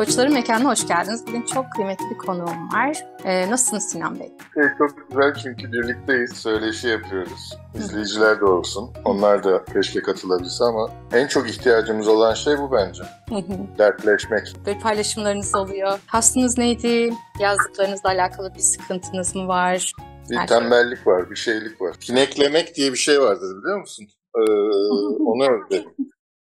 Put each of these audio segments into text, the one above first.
Koçların Mekanı'na hoş geldiniz. Bugün çok kıymetli bir konuğum var. Nasılsınız Sinan Bey? Çok güzel çünkü birlikteyiz, söyleşi yapıyoruz. İzleyiciler de olsun. Onlar da keşke katılabilse ama en çok ihtiyacımız olan şey bu bence. Dertleşmek. Böyle paylaşımlarınız oluyor. Hastalığınız neydi? Yazdıklarınızla alakalı bir sıkıntınız mı var? Bir tembellik var, bir şeylik var. Pineklemek diye bir şey vardır biliyor musun? Onu özledim.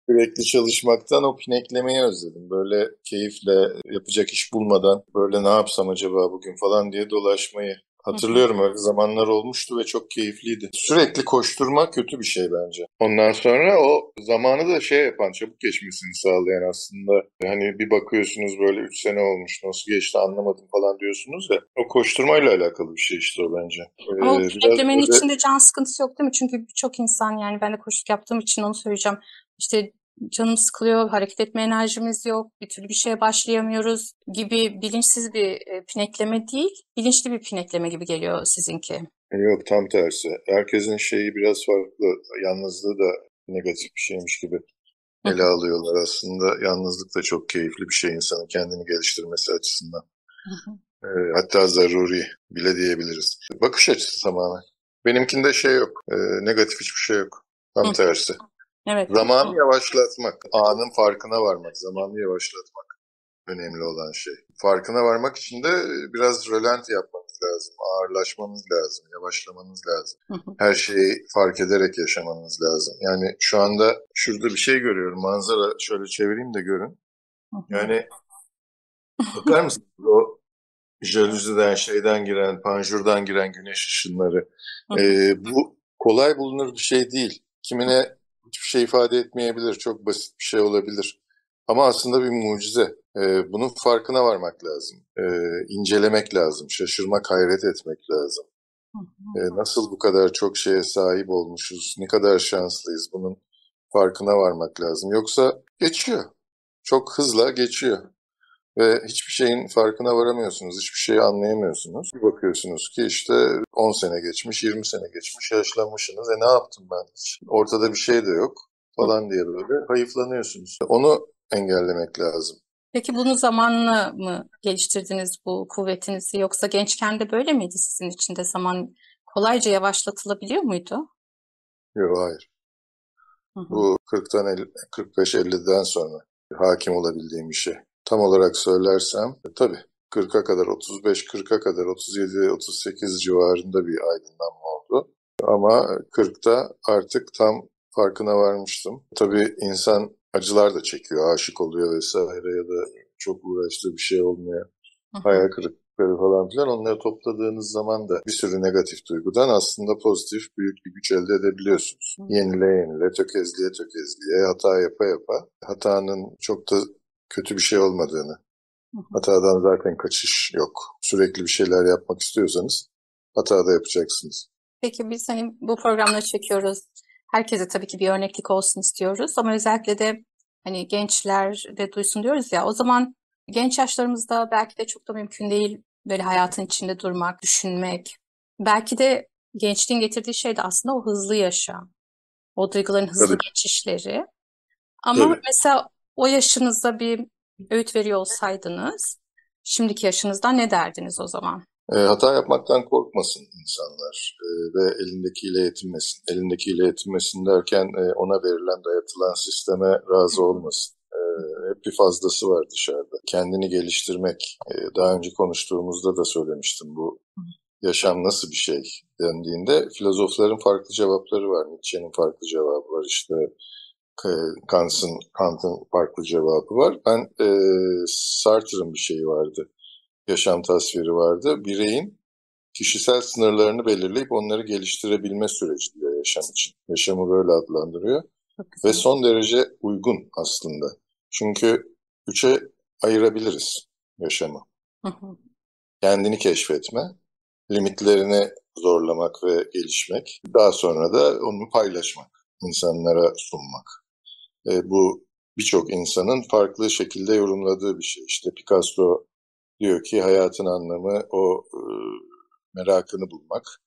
Sürekli çalışmaktan o pineklemeyi özledim. Böyle keyifle yapacak iş bulmadan böyle ne yapsam acaba bugün falan diye dolaşmayı. Hatırlıyorum öyle zamanlar olmuştu ve çok keyifliydi. Sürekli koşturma kötü bir şey bence. Ondan sonra o zamanı da yapan, çabuk geçmesini sağlayan aslında. Hani bir bakıyorsunuz böyle 3 sene olmuş, nasıl geçti anlamadım falan diyorsunuz ya. O koşturmayla alakalı bir şey işte o bence. Ama o pineklemenin içinde can sıkıntısı yok değil mi? Çünkü birçok insan, yani ben de koşuk yaptığım için onu söyleyeceğim. İşte canım sıkılıyor, hareket etme enerjimiz yok, bir türlü bir şeye başlayamıyoruz gibi bilinçsiz bir pinekleme değil, bilinçli bir pinekleme gibi geliyor sizinki. Yok, tam tersi. Herkesin şeyi biraz farklı. Yalnızlığı da negatif bir şeymiş gibi ele alıyorlar. Aslında yalnızlık da çok keyifli bir şey insanın kendini geliştirmesi açısından. Hatta zaruri bile diyebiliriz. Bakış açısı tamamen. Benimkinde şey yok. Negatif hiçbir şey yok. Tam tersi. Evet. Zamanı yavaşlatmak, anın farkına varmak, zamanı yavaşlatmak önemli olan şey. Farkına varmak için de biraz rölanti yapmanız lazım, ağırlaşmanız lazım, yavaşlamanız lazım. Her şeyi fark ederek yaşamanız lazım. Yani şu anda şurada bir şey görüyorum, manzara, şöyle çevireyim de görün. Yani bakar mısınız o jalüziden, panjurdan giren güneş ışınları. Bu kolay bulunur bir şey değil. Kimine hiçbir şey ifade etmeyebilir, çok basit bir şey olabilir. Ama aslında bir mucize. Bunun farkına varmak lazım. İncelemek lazım, şaşırmak, hayret etmek lazım. Nasıl bu kadar çok şeye sahip olmuşuz, ne kadar şanslıyız, bunun farkına varmak lazım. Yoksa geçiyor, çok hızla geçiyor. Ve hiçbir şeyin farkına varamıyorsunuz, hiçbir şeyi anlayamıyorsunuz. Bir bakıyorsunuz ki işte 10 sene geçmiş, 20 sene geçmiş, yaşlanmışsınız. Ne yaptım ben? Ortada bir şey de yok falan diye böyle hayıflanıyorsunuz. Onu engellemek lazım. Peki bunu zamanla mı geliştirdiniz bu kuvvetinizi, yoksa gençken de böyle miydi sizin için de, zaman kolayca yavaşlatılabiliyor muydu? Yok, hayır. Bu 45-50'den sonra hakim olabildiğim bir şey. Tam olarak söylersem tabii 40'a kadar, 35-40'a kadar, 37-38 civarında bir aydınlanma oldu. Ama 40'ta artık tam farkına varmıştım. Tabii insan acılar da çekiyor, aşık oluyor vesaire ya da çok uğraştığı bir şey olmuyor. Hayal kırıklıkları falan filan, onları topladığınız zaman da bir sürü negatif duygudan aslında pozitif büyük bir güç elde edebiliyorsunuz. Yenile, tökezliye, hata yapa, hatanın çok da kötü bir şey olmadığını, hatadan zaten kaçış yok. Sürekli bir şeyler yapmak istiyorsanız hata da yapacaksınız. Peki biz hani bu programları çekiyoruz. Herkese tabii ki bir örneklik olsun istiyoruz ama özellikle de hani gençler de duysun diyoruz ya. O zaman genç yaşlarımızda belki de çok da mümkün değil böyle hayatın içinde durmak, düşünmek. Belki de gençliğin getirdiği şey de aslında o hızlı yaşam, o duyguların hızlı geçişleri. Ama mesela o yaşınızda bir öğüt veriyor olsaydınız, şimdiki yaşınızdan ne derdiniz o zaman? Hata yapmaktan korkmasın insanlar ve elindekiyle yetinmesin. Elindekiyle yetinmesin derken ona verilen, dayatılan sisteme razı olmasın. Hep bir fazlası var dışarıda. Kendini geliştirmek, daha önce konuştuğumuzda da söylemiştim, bu yaşam nasıl bir şey dendiğinde filozofların farklı cevapları var. Nietzsche'nin farklı cevabı var, işte Kant'ın farklı cevabı var. Ben Sartre'ın bir şeyi vardı. Yaşam tasviri vardı. Bireyin kişisel sınırlarını belirleyip onları geliştirebilme süreci diyor yaşam için. Yaşamı böyle adlandırıyor. Ve son derece uygun aslında. Çünkü 3'e ayırabiliriz yaşamı. Kendini keşfetme, limitlerini zorlamak ve gelişmek. Daha sonra da onu paylaşmak, insanlara sunmak. Bu birçok insanın farklı şekilde yorumladığı bir şey. İşte Picasso diyor ki hayatın anlamı o merakını bulmak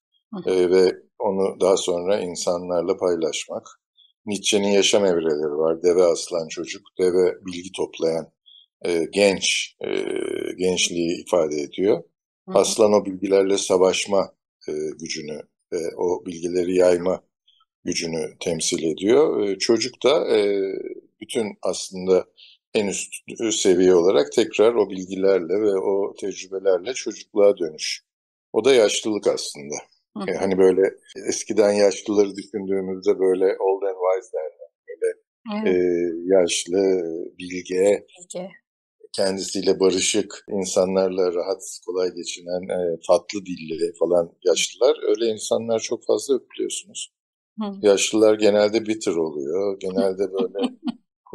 ve onu daha sonra insanlarla paylaşmak. Nietzsche'nin yaşam evreleri var. Deve, aslan, çocuk. Deve bilgi toplayan, gençliği ifade ediyor. Hı hı. Aslan o bilgilerle savaşma gücünü ve o bilgileri yayma gücünü temsil ediyor. Çocuk da bütün aslında en üst seviye olarak tekrar o bilgilerle ve o tecrübelerle çocukluğa dönüş. O da yaşlılık aslında. Hı hı. Hani böyle eskiden yaşlıları düşündüğümüzde böyle old and wise derler. Böyle Evet, yaşlı, bilge, bilgi. kendisiyle barışık, insanlarla rahat, kolay geçinen, tatlı dilli falan yaşlılar. Öyle insanlar çok fazla yok biliyorsunuz. Hı. Yaşlılar genelde bitter oluyor. Genelde böyle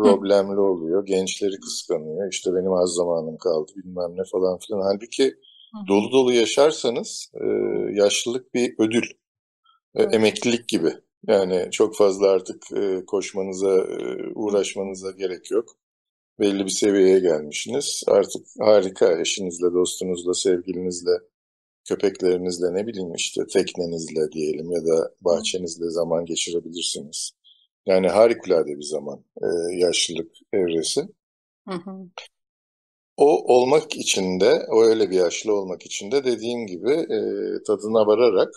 Hı problemli oluyor. Gençleri kıskanıyor. İşte benim az zamanım kaldı bilmem ne falan filan. Halbuki hı. dolu dolu yaşarsanız yaşlılık bir ödül. Doğru. Emeklilik gibi. Yani çok fazla artık koşmanıza, Hı uğraşmanıza gerek yok. Belli bir seviyeye gelmişsiniz. Artık harika eşinizle, dostunuzla, sevgilinizle, köpeklerinizle ne bileyim işte teknenizle diyelim ya da hı. bahçenizle zaman geçirebilirsiniz. Yani harikulade bir zaman yaşlılık evresi. Hı hı. O olmak için de, o öyle bir yaşlı olmak için de dediğim gibi tadına vararak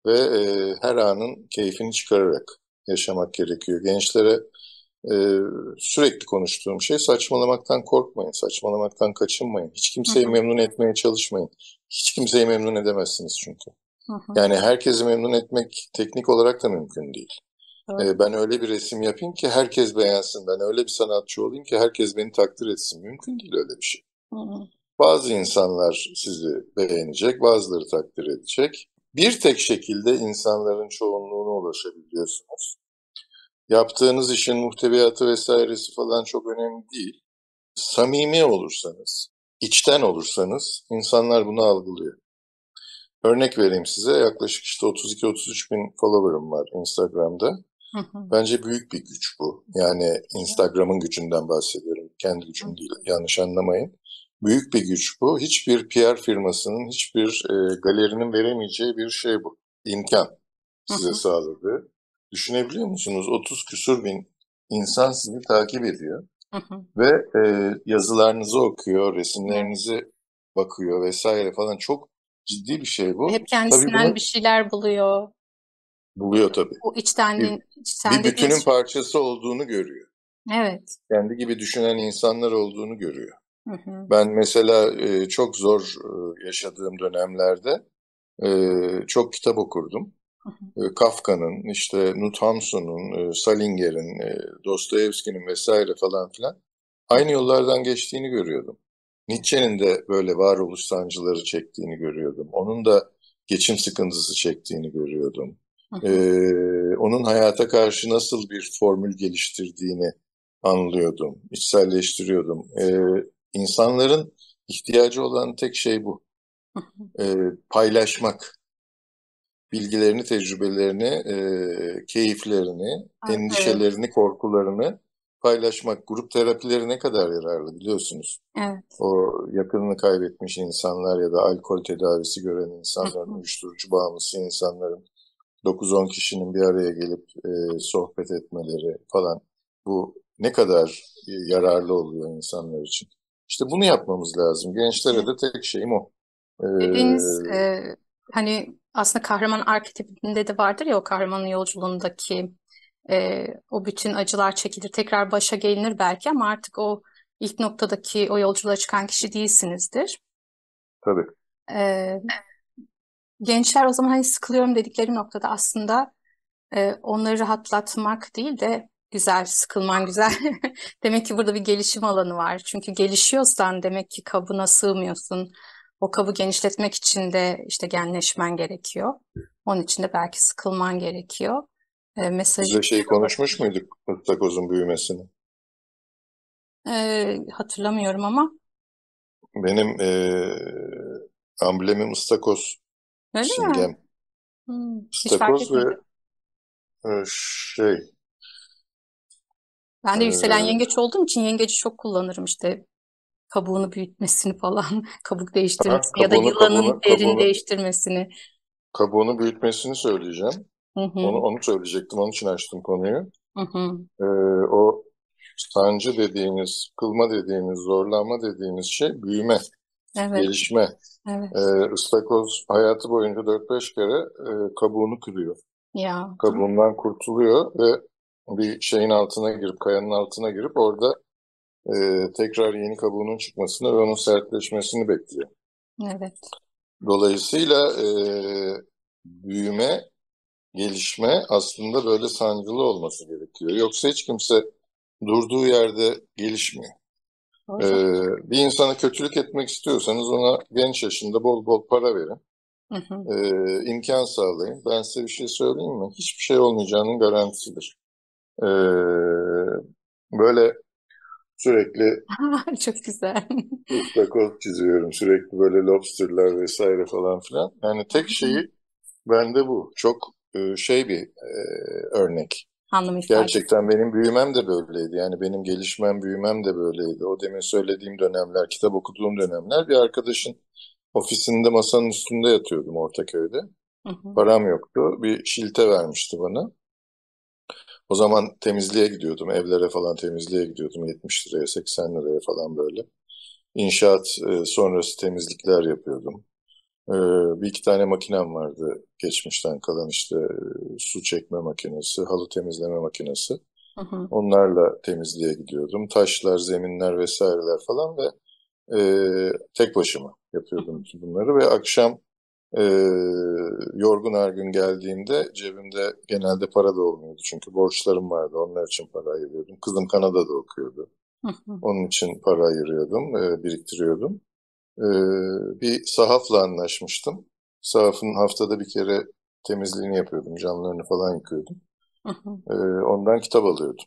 ve her anın keyfini çıkararak yaşamak gerekiyor. Gençlere e, sürekli konuştuğum şey saçmalamaktan korkmayın, saçmalamaktan kaçınmayın. Hiç Hı kimseyi hı. memnun etmeye çalışmayın. Hiç kimseyi memnun edemezsiniz çünkü. Hı hı. Yani herkesi memnun etmek teknik olarak da mümkün değil. Doğru. Ben öyle bir resim yapayım ki herkes beğensin. Ben öyle bir sanatçı olayım ki herkes beni takdir etsin. Mümkün değil öyle bir şey. Hı hı. Bazı insanlar sizi beğenecek, bazıları takdir edecek. Bir tek şekilde insanların çoğunluğuna ulaşabiliyorsunuz. Yaptığınız işin muhteviyatı vesairesi falan çok önemli değil. Samimi olursanız, içten olursanız insanlar bunu algılıyor. Örnek vereyim size. Yaklaşık işte 32-33 bin follower'ım var Instagram'da. Hı hı. Bence büyük bir güç bu. Yani Instagram'ın gücünden bahsediyorum. Kendi Hı gücüm değil. Yanlış anlamayın. Büyük bir güç bu. Hiçbir PR firmasının, hiçbir galerinin veremeyeceği bir şey bu. İmkan size hı. sağladığı. Düşünebiliyor musunuz? 30 küsur bin insan sizi takip ediyor Hı hı. ve yazılarınızı okuyor, Evet. resimlerinizi bakıyor vesaire falan. Çok ciddi bir şey Ve bu. hep Tabii kendisinden bir bunu şeyler buluyor. buluyor tabii. O Bir, içtenliğin bir sende bir bütünün parçası olduğunu görüyor. evet. Kendi gibi düşünen insanlar olduğunu görüyor. Hı hı. Ben mesela çok zor yaşadığım dönemlerde çok kitap okurdum. Hı hı. Kafka'nın, işte Knut Hamsun'un, Salinger'in, Dostoyevski'nin vesaire falan filan aynı yollardan geçtiğini görüyordum. Nietzsche'nin de böyle varoluş sancıları çektiğini görüyordum. Onun da geçim sıkıntısı çektiğini görüyordum. Hı E, hı. Onun hayata karşı nasıl bir formül geliştirdiğini anlıyordum, içselleştiriyordum. İnsanların ihtiyacı olan tek şey bu. Hı hı. Paylaşmak bilgilerini, tecrübelerini, keyiflerini, Evet. endişelerini, korkularını paylaşmak. Grup terapileri ne kadar yararlı biliyorsunuz. Evet. O yakınını kaybetmiş insanlar ya da alkol tedavisi gören Hı insanların, hı. uyuşturucu bağımlısı insanların 9-10 kişinin bir araya gelip sohbet etmeleri falan. Bu ne kadar yararlı oluyor insanlar için. İşte bunu yapmamız lazım. Gençlere Evet. de tek şeyim o. E, Dediğiniz hani aslında kahraman arketipinde de vardır ya o kahramanın yolculuğundaki o bütün acılar çekilir tekrar başa gelinir belki ama artık o ilk noktadaki o yolculuğa çıkan kişi değilsinizdir. tabii. E, Gençler o zaman hani sıkılıyorum dedikleri noktada aslında onları rahatlatmak değil de güzel, sıkılman güzel. Demek ki burada bir gelişim alanı var. Çünkü gelişiyorsan demek ki kabına sığmıyorsun. O kabı genişletmek için de işte genleşmen gerekiyor. Onun için de belki sıkılman gerekiyor. Mesajı Sizle şey konuşmuş muyduk ıstakozun büyümesini? hatırlamıyorum ama Benim amblemim ıstakoz, öyle mi? simgem. Hiç fark Istakoz ve etmedim. şey Ben de yükselen e, yengeç olduğum için yengeci çok kullanırım işte kabuğunu büyütmesini falan, kabuk ha, değiştirmesini ya da kabuğunu yılanın kabuğunu derini kabuğunu değiştirmesini. kabuğunu büyütmesini söyleyeceğim. Hı Onu hı, onu söyleyecektim. Onun için açtım konuyu. hı hı, E, O sancı dediğimiz, kılma dediğimiz, zorlanma dediğimiz şey büyüme, Evet, gelişme. evet. Istakoz hayatı boyunca 4-5 kere kabuğunu kırıyor. Ya, Kabuğundan kurtuluyor ve bir şeyin altına girip, kayanın altına girip orada tekrar yeni kabuğunun çıkmasını ve onun sertleşmesini bekliyor. evet. Dolayısıyla büyüme, gelişme aslında böyle sancılı olması gerekiyor. Yoksa hiç kimse durduğu yerde gelişmiyor. E, Doğru. Bir insana kötülük etmek istiyorsanız ona genç yaşında bol bol para verin. Hı hı. İmkan sağlayın. Ben size bir şey söyleyeyim mi? Hiçbir şey olmayacağının garantisidir. Ee, Böyle sürekli Çok güzel. ıstakoz çiziyorum. Sürekli böyle lobsterlar vesaire falan filan. Yani tek şeyi bende bu. Çok şey bir örnek. Anlam ifadesi. Gerçekten benim büyümem de böyleydi. Yani benim gelişmem, büyümem de böyleydi. O demin söylediğim dönemler, kitap okuduğum dönemler bir arkadaşın ofisinde masanın üstünde yatıyordum Ortaköy'de. Hı hı. Param yoktu. Bir şilte vermişti bana. O zaman temizliğe gidiyordum. Evlere falan temizliğe gidiyordum. 70 liraya, 80 liraya falan böyle. İnşaat sonrası temizlikler yapıyordum. E, Bir iki tane makinem vardı geçmişten kalan işte su çekme makinesi, halı temizleme makinesi. Hı hı. Onlarla temizliğe gidiyordum. Taşlar, zeminler vesaireler falan ve tek başıma yapıyordum bütün bunları ve akşam ee, yorgun argın geldiğimde cebimde genelde para da olmuyordu. Çünkü borçlarım vardı. Onlar için para ayırıyordum. Kızım Kanada'da okuyordu. Hı hı. Onun için para ayırıyordum, biriktiriyordum. Bir sahafla anlaşmıştım. Sahafın haftada bir kere temizliğini yapıyordum. Camlarını falan yıkıyordum. Hı hı. Ondan kitap alıyordum.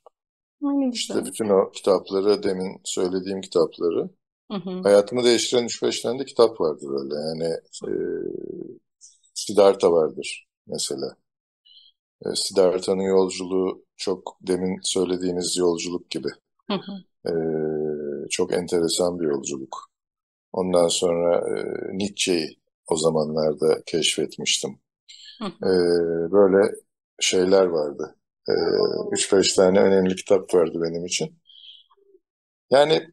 Ay, ne İşte güzel. bütün o kitapları, demin söylediğim kitapları. Hı hı. Hayatımı değiştiren 3-5 tane de kitap vardı böyle. Yani e, Siddhartha vardır mesela. Siddhartha'nın yolculuğu çok demin söylediğiniz yolculuk gibi. Hı hı. E, Çok enteresan bir yolculuk. Ondan sonra Nietzsche'yi o zamanlarda keşfetmiştim. Hı E, hı. Böyle şeyler vardı. E, 3-5 tane önemli kitap vardı benim için. Yani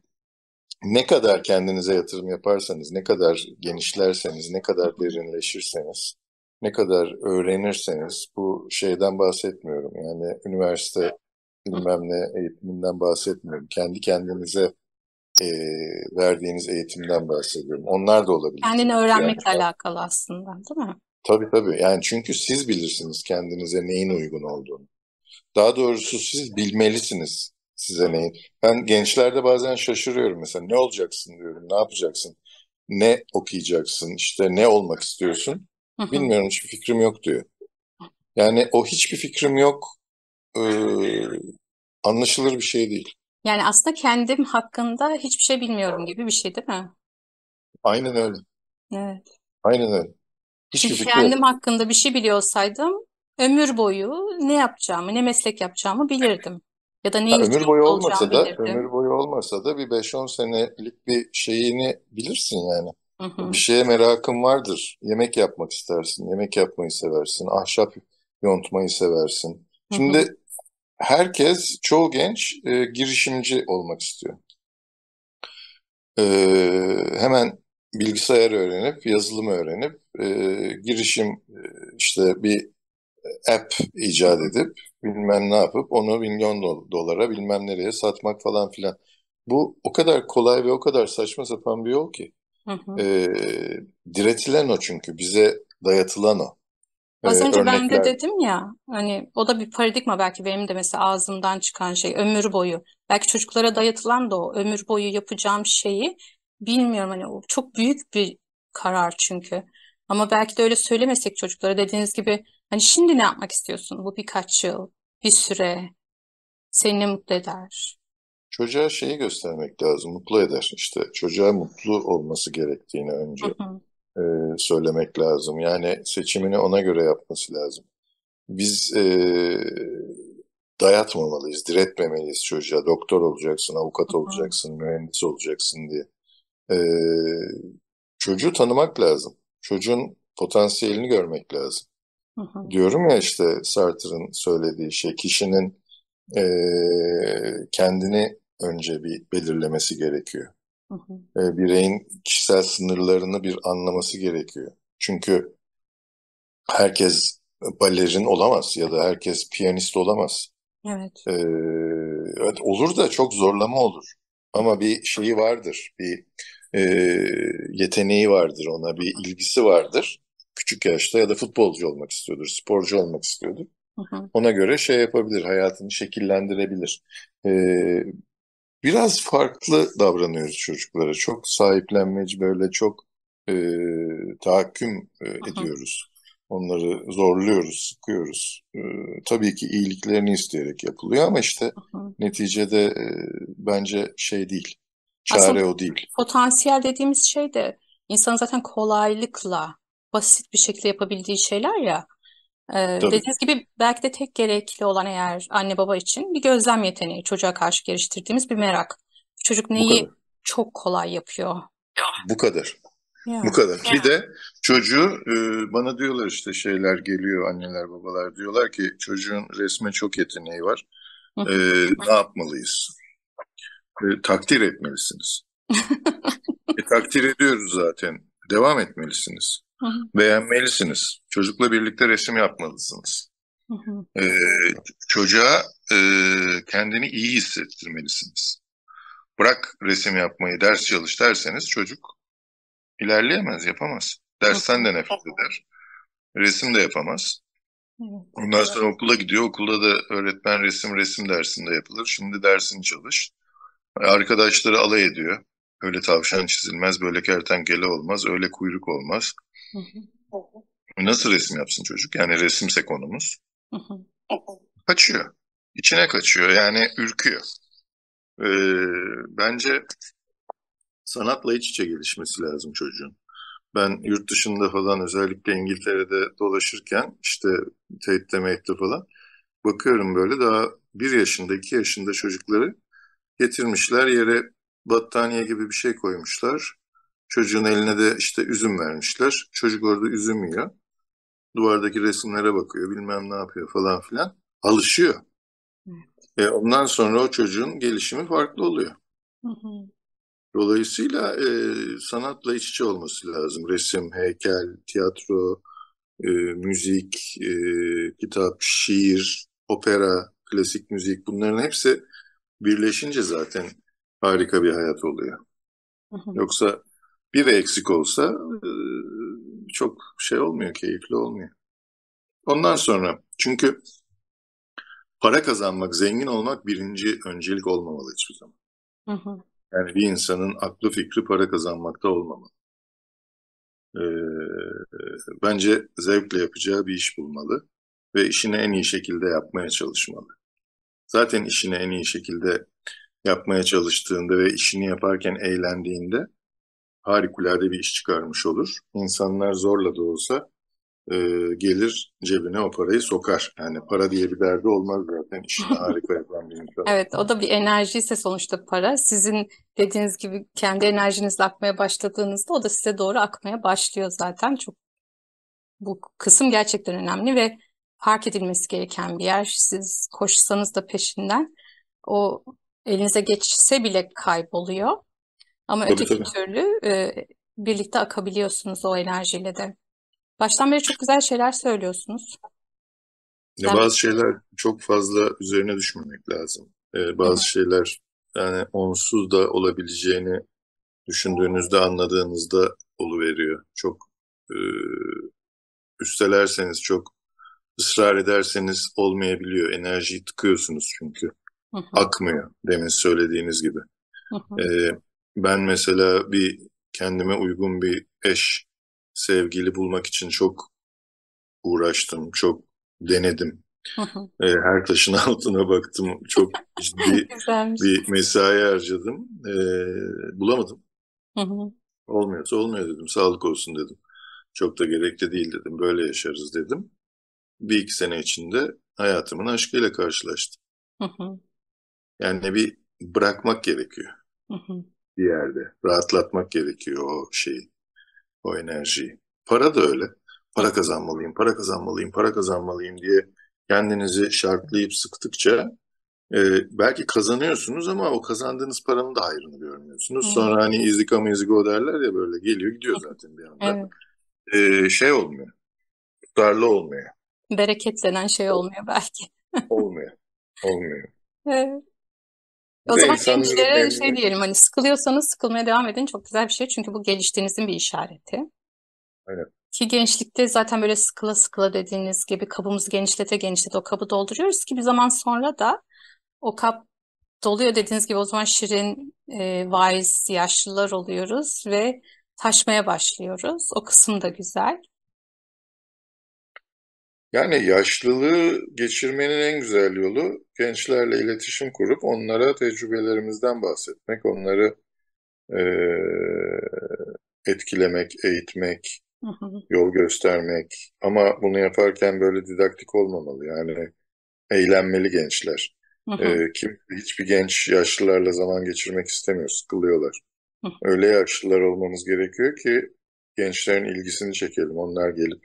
ne kadar kendinize yatırım yaparsanız, ne kadar genişlerseniz, ne Hı kadar hı. derinleşirseniz, ne kadar öğrenirseniz, bu şeyden bahsetmiyorum. Yani üniversite Hı. bilmem ne eğitiminden bahsetmiyorum. Kendi kendinize e, verdiğiniz eğitimden bahsediyorum. Onlar da olabilir Kendini tabii ki. Yani öğrenmekle alakalı aslında, değil mi? tabii tabii. Yani çünkü siz bilirsiniz kendinize neyin uygun olduğunu. Daha doğrusu siz bilmelisiniz size neyin. Ben gençlerde bazen şaşırıyorum mesela. Ne olacaksın diyorum, ne yapacaksın? Ne okuyacaksın, işte ne olmak istiyorsun? Hı hı. Bilmiyorum, hiçbir fikrim yok diyor. Yani o hiçbir fikrim yok e, anlaşılır bir şey değil. Yani aslında kendim hakkında hiçbir şey bilmiyorum gibi bir şey, değil mi? Aynen öyle. Evet. Aynen öyle. Hiçbir Çünkü fikri yok. kendim hakkında bir şey biliyorsaydım ömür boyu ne yapacağımı, ne meslek yapacağımı bilirdim. Ya da Ha, neyin için ömür boyu mutlu olacağımı olmasa da ömür bilirdim. boyu olmasa da bir 5-10 senelik bir şeyini bilirsin yani. Hı Bir hı. şeye merakın vardır. Yemek yapmak istersin. Yemek yapmayı seversin. Ahşap yontmayı seversin. Hı hı. Şimdi herkes, çoğu genç girişimci olmak istiyor. E, Hemen bilgisayar öğrenip, yazılım öğrenip, girişim işte bir app Hı icat hı. edip bilmem ne yapıp onu milyon dolara bilmem nereye satmak falan filan. Bu o kadar kolay ve o kadar saçma sapan bir yol ki. Hı hı. E, Diretilen o, çünkü bize dayatılan o. Az önce ben de Örnekler. dedim ya, hani o da bir paradigma, belki benim de mesela ağzımdan çıkan şey ömür boyu. Belki çocuklara dayatılan da o ömür boyu yapacağım şeyi bilmiyorum, hani o çok büyük bir karar çünkü. Ama belki de öyle söylemesek çocuklara, dediğiniz gibi, hani şimdi ne yapmak istiyorsun? Bu birkaç yıl, bir süre seni ne mutlu eder? Çocuğa şeyi göstermek lazım, mutlu eder. İşte çocuğa mutlu olması gerektiğini önce Hı hı. e, söylemek lazım. Yani seçimini ona göre yapması lazım. Biz dayatmamalıyız, diretmemeliyiz çocuğa. Doktor olacaksın, avukat Hı hı. olacaksın, mühendis olacaksın diye. E, Çocuğu tanımak lazım. Çocuğun potansiyelini görmek lazım. Hı hı. Diyorum ya, işte Sartre'ın söylediği şey, kişinin kendini önce bir belirlemesi gerekiyor. Hı hı. Bireyin kişisel sınırlarını bir anlaması gerekiyor. Çünkü herkes balerin olamaz ya da herkes piyanist olamaz. Evet. Ee, evet, olur da çok zorlama olur. Ama bir şeyi vardır, bir e, yeteneği vardır ona, bir ilgisi vardır. Küçük yaşta ya da futbolcu olmak istiyordur, sporcu olmak istiyordur. Hı hı. Ona göre şey yapabilir, hayatını şekillendirebilir. Biraz farklı davranıyoruz çocuklara. Çok sahiplenmeci, böyle çok e, tahakküm Hı hı. ediyoruz. Onları zorluyoruz, sıkıyoruz. Tabii ki iyiliklerini isteyerek yapılıyor ama işte Hı hı. neticede bence şey değil. Aslında Çare o değil. potansiyel dediğimiz şey de insanın zaten kolaylıkla, basit bir şekilde yapabildiği şeyler ya. Tabii. Dediğiniz gibi belki de tek gerekli olan eğer anne baba için bir gözlem yeteneği, çocuğa karşı geliştirdiğimiz bir merak. Çocuk Bu kadar. neyi çok kolay yapıyor? Bu kadar. Bu Ya. kadar. Bir de çocuğu bana diyorlar işte şeyler geliyor anneler babalar diyorlar ki çocuğun resme çok yeteneği var. Hı E, hı. ne yapmalıyız? Takdir etmelisiniz. Takdir ediyoruz zaten. Devam etmelisiniz. Hı hı. Beğenmelisiniz. Çocukla birlikte resim yapmalısınız. Hı hı. E, çocuğa kendini iyi hissettirmelisiniz. Bırak resim yapmayı, ders çalış derseniz çocuk ilerleyemez, yapamaz. Hı Dersten hı. de nefret eder. Resim de yapamaz. Evet. Ondan sonra okula gidiyor. Okulda da öğretmen resim dersinde yapılır. Şimdi dersini çalış. Arkadaşları alay ediyor. Öyle tavşan çizilmez, böyle kertenkele olmaz, öyle kuyruk olmaz. Hı hı. Nasıl resim yapsın çocuk? Yani resimse konumuz. Hı hı. Kaçıyor. İçine kaçıyor, yani ürküyor. Bence sanatla iç içe gelişmesi lazım çocuğun. Ben yurt dışında falan, özellikle İngiltere'de dolaşırken işte Tate'de Mate'de falan bakıyorum, böyle daha 1 yaşında 2 yaşında çocukları getirmişler, yere battaniye gibi bir şey koymuşlar. Çocuğun eline de işte üzüm vermişler. Çocuk orada üzüm yiyor. Duvardaki resimlere bakıyor, bilmem ne yapıyor falan filan. Alışıyor. Ondan sonra o çocuğun gelişimi farklı oluyor. Hı hı. Dolayısıyla sanatla iç içe olması lazım. Resim, heykel, tiyatro, müzik, kitap, şiir, opera, klasik müzik, bunların hepsi birleşince zaten harika bir hayat oluyor. Hı hı. Yoksa biri eksik olsa çok şey olmuyor, keyifli olmuyor. Ondan sonra, çünkü para kazanmak, zengin olmak birinci öncelik olmamalı hiçbir zaman. Hı hı. Yani bir insanın aklı fikri para kazanmakta olmamalı. Ee, bence zevkle yapacağı bir iş bulmalı ve işini en iyi şekilde yapmaya çalışmalı. Zaten işini en iyi şekilde yapmaya çalıştığında ve işini yaparken eğlendiğinde harikulade bir iş çıkarmış olur. İnsanlar zorla da olsa e, gelir cebine o parayı sokar. Yani para diye bir derdi olmaz zaten işini harika yapan bir insan. Evet, o da bir enerji ise sonuçta para. Sizin dediğiniz gibi kendi enerjinizle akmaya başladığınızda o da size doğru akmaya başlıyor zaten. Çok bu kısım gerçekten önemli ve fark edilmesi gereken bir yer. Siz koşsanız da peşinden o elinize geçse bile kayboluyor. Ama Tabii öteki tabii. türlü birlikte akabiliyorsunuz o enerjiyle de. Baştan beri çok güzel şeyler söylüyorsunuz. Ya Ben bazı şeyler çok fazla üzerine düşmemek lazım. Hı hı, Bazı şeyler yani onsuz da olabileceğini düşündüğünüzde, anladığınızda oluveriyor. Çok e, üstelerseniz, çok ısrar ederseniz olmayabiliyor. Enerjiyi tıkıyorsunuz çünkü. hı hı, Akmıyor, demin söylediğiniz gibi. hı hı, Ee, ben mesela bir kendime uygun bir eş, sevgili bulmak için çok uğraştım, çok denedim. hı hı. Her taşın altına baktım, çok ciddi Güzelmiş. bir mesai harcadım. Bulamadım. Hı hı, Olmuyorsa olmuyor dedim, sağlık olsun dedim. Çok da gerekli değil dedim, böyle yaşarız dedim. 1-2 sene içinde hayatımın aşkıyla karşılaştım. hı hı, Yani bir bırakmak gerekiyor hı hı. bir yerde. Rahatlatmak gerekiyor o şeyi, o enerjiyi. Para da öyle. Para kazanmalıyım, para kazanmalıyım, para kazanmalıyım diye kendinizi şartlayıp sıktıkça Belki kazanıyorsunuz ama o kazandığınız paranın da hayrını görmüyorsunuz. Hı. Sonra hani easy come easy go derler ya, böyle geliyor gidiyor zaten bir anda. Evet. Şey olmuyor, tutarlı olmuyor. Bereket denen şey olmuyor belki. Olmuyor, olmuyor. Evet. Bir O de zaman insanların gençlere şey memnun... diyelim, hani sıkılıyorsanız sıkılmaya devam edin. Çok güzel bir şey. Çünkü bu geliştiğinizin bir işareti. Aynen. Ki gençlikte zaten böyle sıkıla sıkıla dediğiniz gibi kabımızı genişlete genişlete o kabı dolduruyoruz ki bir zaman sonra da o kap doluyor dediğiniz gibi o zaman şirin, wise yaşlılar oluyoruz ve taşmaya başlıyoruz. O kısım da güzel. Yani yaşlılığı geçirmenin en güzel yolu gençlerle iletişim kurup onlara tecrübelerimizden bahsetmek, onları etkilemek, eğitmek, Hı hı, yol göstermek. Ama bunu yaparken böyle didaktik olmamalı. Yani eğlenmeli gençler. hı hı, Hiçbir genç yaşlılarla zaman geçirmek istemiyor, sıkılıyorlar. hı Öyle yaşlılar olmamız gerekiyor ki gençlerin ilgisini çekelim. Onlar gelip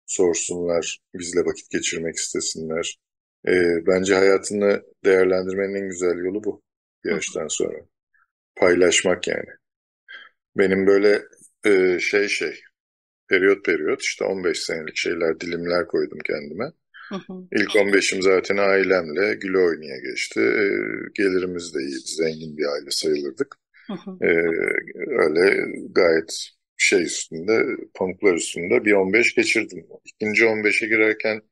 sorsunlar, bizle vakit geçirmek istesinler. Bence hayatını değerlendirmenin en güzel yolu bu bir hı, yaştan sonra. Paylaşmak yani. Benim böyle şey periyot periyot işte 15 senelik şeyler, dilimler koydum kendime. hı, hı İlk 15'im zaten ailemle güle oynaya geçti. Gelirimiz de iyiydi, zengin bir aile sayılırdık. hı, hı. Öyle gayet şey üstünde, pamuklar üstünde bir 15 geçirdim. İkinci 15'e girerken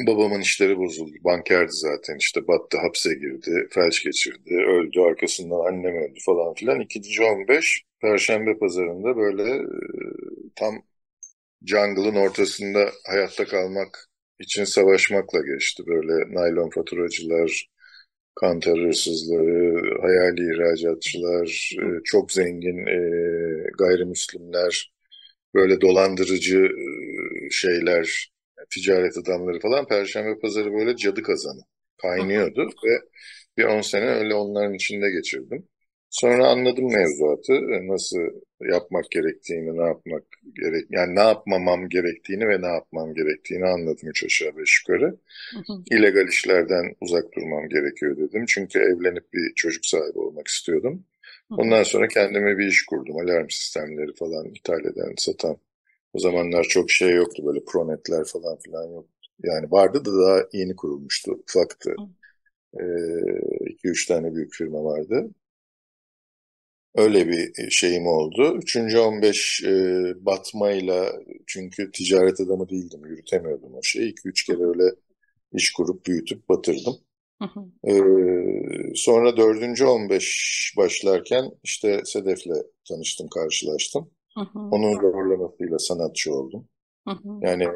babamın işleri bozuldu. Bankerdi zaten, işte battı, hapse girdi, felç geçirdi, öldü. Arkasından annem öldü falan filan. İkinci 15 Perşembe pazarında böyle tam jungle'ın ortasında hayatta kalmak için savaşmakla geçti. Böyle naylon faturacılar, kantar hırsızları, hayali ihracatçılar, çok zengin gayrimüslimler, böyle dolandırıcı şeyler, ticaret adamları falan. Perşembe pazarı böyle cadı kazanı kaynıyordu ve bir 10 sene öyle onların içinde geçirdim. Sonra anladım mevzuatı, nasıl yapmak gerektiğini, ne yapmak yani ne yapmamam gerektiğini ve ne yapmam gerektiğini anladım, üç aşağı beş yukarı. Hı hı, İllegal işlerden uzak durmam gerekiyor dedim. Çünkü evlenip bir çocuk sahibi olmak istiyordum. hı hı, Ondan sonra kendime bir iş kurdum. Alarm sistemleri falan ithal eden, satan. O zamanlar çok şey yoktu, böyle Pronetler falan filan yok. Yani vardı da daha yeni kurulmuştu, ufaktı. hı 2-3 tane büyük firma vardı. Öyle bir şeyim oldu. Üçüncü 15 batmayla, çünkü ticaret adamı değildim, yürütemiyordum o şeyi. 2-3 kere öyle iş kurup büyütüp batırdım. hı, hı Sonra dördüncü 15 başlarken işte Sedef'le tanıştım, karşılaştım. hı, hı Onun zorlamasıyla sanatçı oldum. hı, hı. Yani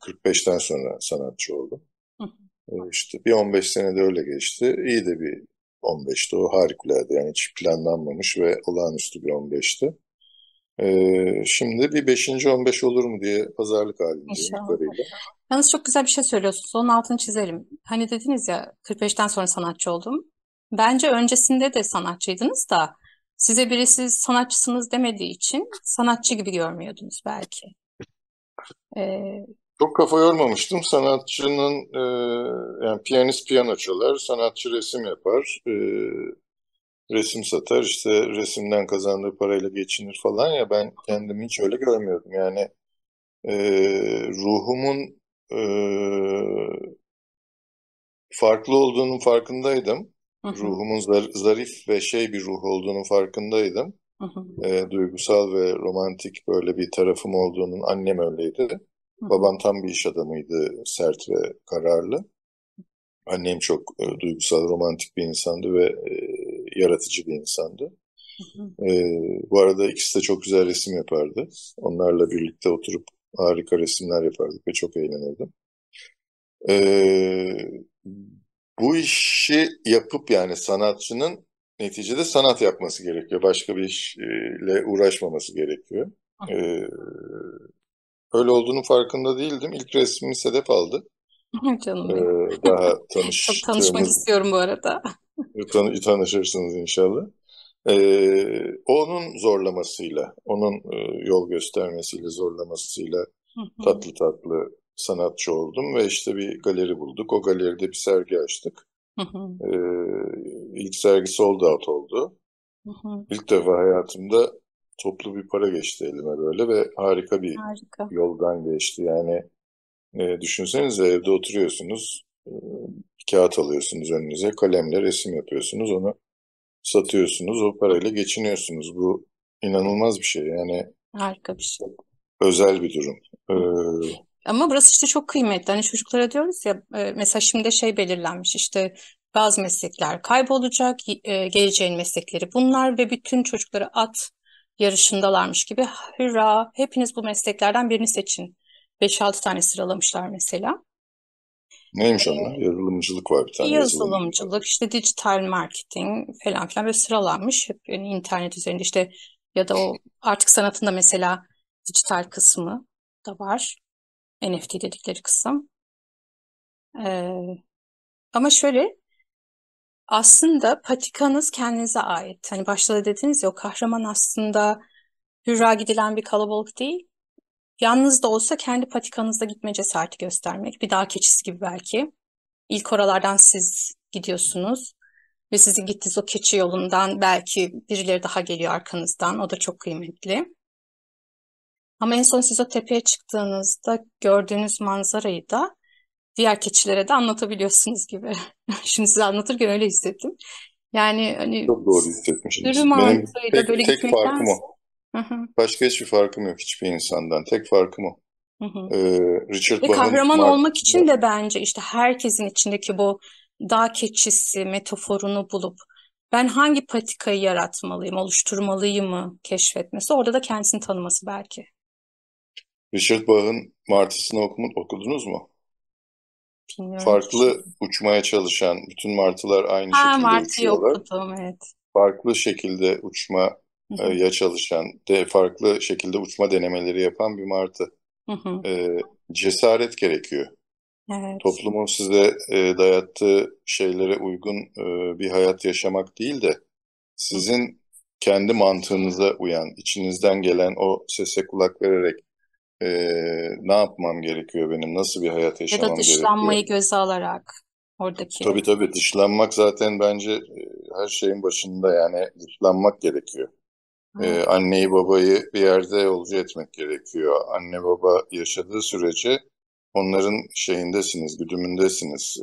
45'ten sonra sanatçı oldum. Hı. İşte bir 15 sene de öyle geçti. İyi de bir 15'ti o, harikulade. Yani hiç planlanmamış ve olağanüstü bir 15'ti. Şimdi bir beşinci 15 olur mu diye pazarlık halindeyim İnşallah. yukarıyla. Yalnız çok güzel bir şey söylüyorsunuz. Onun altını çizelim. Hani dediniz ya 45'ten sonra sanatçı oldum. Bence öncesinde de sanatçıydınız da size biri siz sanatçısınız demediği için sanatçı gibi görmüyordunuz belki. Ee, Çok kafa yormamıştım. Sanatçının yani piyanist piyano çalar, sanatçı resim yapar, resim satar, işte resimden kazandığı parayla geçinir falan ya, ben kendimi hiç öyle görmüyordum. Yani e, ruhumun e, farklı olduğunun farkındaydım. hı hı, Ruhumun zarif ve şey bir ruh olduğunun farkındaydım. hı hı, Duygusal ve romantik böyle bir tarafım olduğunun, annem öyleydi. hı hı, Babam tam bir iş adamıydı, sert ve kararlı. Annem çok duygusal, romantik bir insandı ve yaratıcı bir insandı. hı hı. E, Bu arada ikisi de çok güzel resim yapardı. Onlarla birlikte oturup harika resimler yapardık ve çok eğlenirdim. E, Bu işi yapıp, yani sanatçının neticede sanat yapması gerekiyor. Başka bir işle uğraşmaması gerekiyor. E, Öyle olduğunu farkında değildim. İlk resmimi Sedef aldı. Canım benim. Daha Çok tanışmak tanıştığımız, istiyorum bu arada. tanışırsınız inşallah. Onun zorlamasıyla, onun yol göstermesiyle, zorlamasıyla Hı hı, tatlı tatlı. sanatçı oldum ve işte bir galeri bulduk. O galeride bir sergi açtık. Hı hı. İlk sergi sold out oldu. Hı hı. İlk defa hayatımda toplu bir para geçti elime böyle ve harika bir Harika. yoldan geçti. Yani düşünsenize evde oturuyorsunuz, bir kağıt alıyorsunuz önünüze, kalemle resim yapıyorsunuz, onu satıyorsunuz, o parayla geçiniyorsunuz. Bu inanılmaz bir şey. Yani Harika bir şey. özel bir durum. Ama burası işte çok kıymetli. Hani çocuklara diyoruz ya mesela şimdi şey belirlenmiş işte bazı meslekler kaybolacak, geleceğin meslekleri bunlar ve bütün çocukları at yarışındalarmış gibi hurra hepiniz bu mesleklerden birini seçin. 5-6 tane sıralamışlar mesela. Neymiş onlar? Yazılımcılık var, bir tane yazılımcı var. Yazılımcılık, işte dijital marketing falan filan böyle sıralanmış. Hep yani internet üzerinde işte ya da o artık sanatında mesela dijital kısmı da var. NFT dedikleri kısım. Ee, Ama şöyle aslında patikanız kendinize ait. Hani başta da dediniz ya o kahraman aslında hürra gidilen bir kalabalık değil. Yalnız da olsa kendi patikanızda gitme cesareti göstermek. Bir dağ keçisi gibi belki. İlk oralardan siz gidiyorsunuz ve sizin gittiğiniz o keçi yolundan belki birileri daha geliyor arkanızdan. O da çok kıymetli. Ama en son siz o tepeye çıktığınızda gördüğünüz manzarayı da diğer keçilere de anlatabiliyorsunuz gibi. Şimdi size anlatırken öyle hissettim. Yani hani Çok doğru sürü hissetmişsiniz. Benim mantığıyla böyle tek farkım gitmektense. o. Hı hı, Başka hiçbir farkım yok hiçbir insandan. Tek farkım o. hı hı. Ee, Richard Ve Bach'ın kahraman olmak için martısında de bence işte herkesin içindeki bu dağ keçisi metaforunu bulup ben hangi patikayı yaratmalıyım, oluşturmalıyım mı keşfetmesi, orada da kendisini tanıması belki. Richard Bach'ın martısını okudunuz mu? Bilmiyorum ki Farklı şimdi. uçmaya çalışan bütün martılar aynı Ha, şekilde Martı'yı uçuyorlar. okudum, evet. Farklı şekilde Hı hı, çalışan, farklı şekilde uçma denemeleri yapan bir martı. hı hı, Ee, Cesaret gerekiyor. evet. Toplumun size dayattığı şeylere uygun bir hayat yaşamak değil de Hı. sizin kendi mantığınıza uyan, içinizden gelen o sese kulak vererek e, ne yapmam gerekiyor benim, nasıl bir hayat Ya da yaşamam gerekiyor. dışlanmayı göze alarak oradaki. Tabii tabii dışlanmak zaten bence her şeyin başında, yani dışlanmak gerekiyor. Evet. Anneyi babayı bir yerde yolcu etmek gerekiyor. Anne baba yaşadığı sürece onların şeyindesiniz, güdümündesiniz.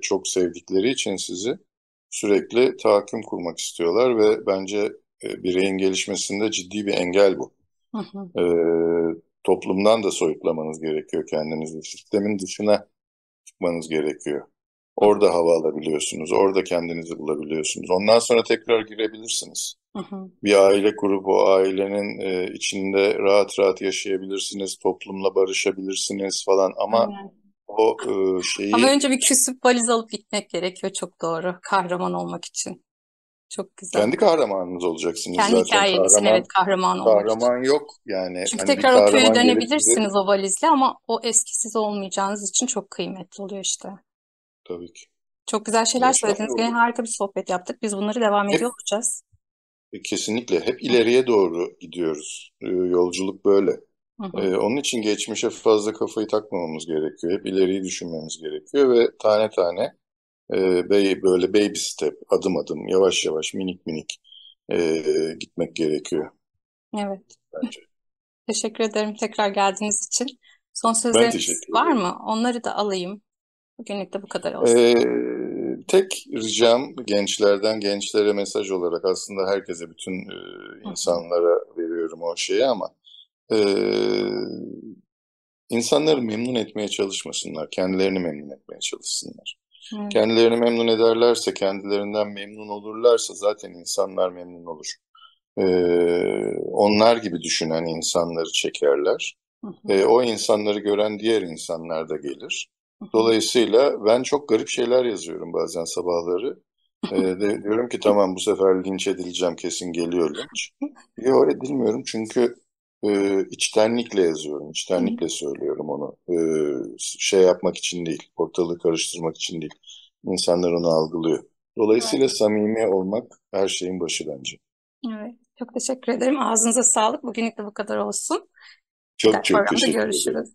Çok sevdikleri için sizi sürekli tahakküm kurmak istiyorlar ve bence bireyin gelişmesinde ciddi bir engel bu. Hı hı. E, Toplumdan da soyutlamanız gerekiyor kendinizi. Sistemin dışına çıkmanız gerekiyor. Hı Orada hava alabiliyorsunuz, orada kendinizi bulabiliyorsunuz. Ondan sonra tekrar girebilirsiniz. hı. Hı. Bir aile kurup o ailenin içinde rahat rahat yaşayabilirsiniz, toplumla barışabilirsiniz falan, ama Aynen. o Ama şeyi önce bir küsüp valiz alıp gitmek gerekiyor. Çok doğru. Kahraman olmak için. Çok güzel. kendi kahramanınız olacaksınız Kendi zaten. hikayenizin evet kahramanı olmak için. Kahraman yok yani, Çünkü hani bir tekrar o köye kahraman gelip sizi, dönebilirsiniz o valizle ama o eski siz olmayacağınız için çok kıymetli oluyor işte. tabii ki Çok güzel şeyler yaşam söylediniz. Gene yolu. harika bir sohbet yaptık. Biz bunları devam ediyor Hep olacağız. kesinlikle hep ileriye doğru gidiyoruz. Yolculuk böyle. Hı hı. Onun için geçmişe fazla kafayı takmamamız gerekiyor. Hep ileriyi düşünmemiz gerekiyor ve tane tane böyle baby step, adım adım, yavaş yavaş, minik minik gitmek gerekiyor Evet. bence. Teşekkür ederim tekrar geldiğiniz için. Son Ben sözleriniz teşekkür var ederim. mı? Onları da alayım. Bugünlük de bu kadar olsun. Ee, Tek ricam gençlerden gençlere mesaj olarak, aslında herkese, bütün Hı hı. insanlara veriyorum o şeyi, ama e, insanları memnun etmeye çalışmasınlar, kendilerini memnun etmeye çalışsınlar. Evet. Kendilerini memnun ederlerse, kendilerinden memnun olurlarsa zaten insanlar memnun olur. Onlar gibi düşünen insanları çekerler. Hı hı. O insanları gören diğer insanlar da gelir. Hı hı. Dolayısıyla ben çok garip şeyler yazıyorum bazen sabahları. Diyorum ki tamam, bu sefer linç edileceğim, kesin geliyor linç. Yok, edilmiyorum çünkü içtenlikle yazıyorum, Hı. içtenlikle söylüyorum onu. Şey yapmak için değil, ortalığı karıştırmak için değil. İnsanlar onu algılıyor. Dolayısıyla Evet. samimi olmak her şeyin başı bence. Evet. Çok teşekkür ederim. Ağzınıza sağlık. Bugünlük de bu kadar olsun. Çok çok Programda teşekkür ederim. görüşürüz.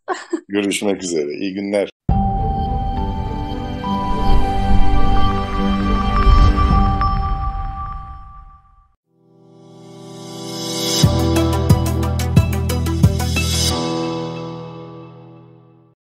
Görüşmek üzere. İyi günler.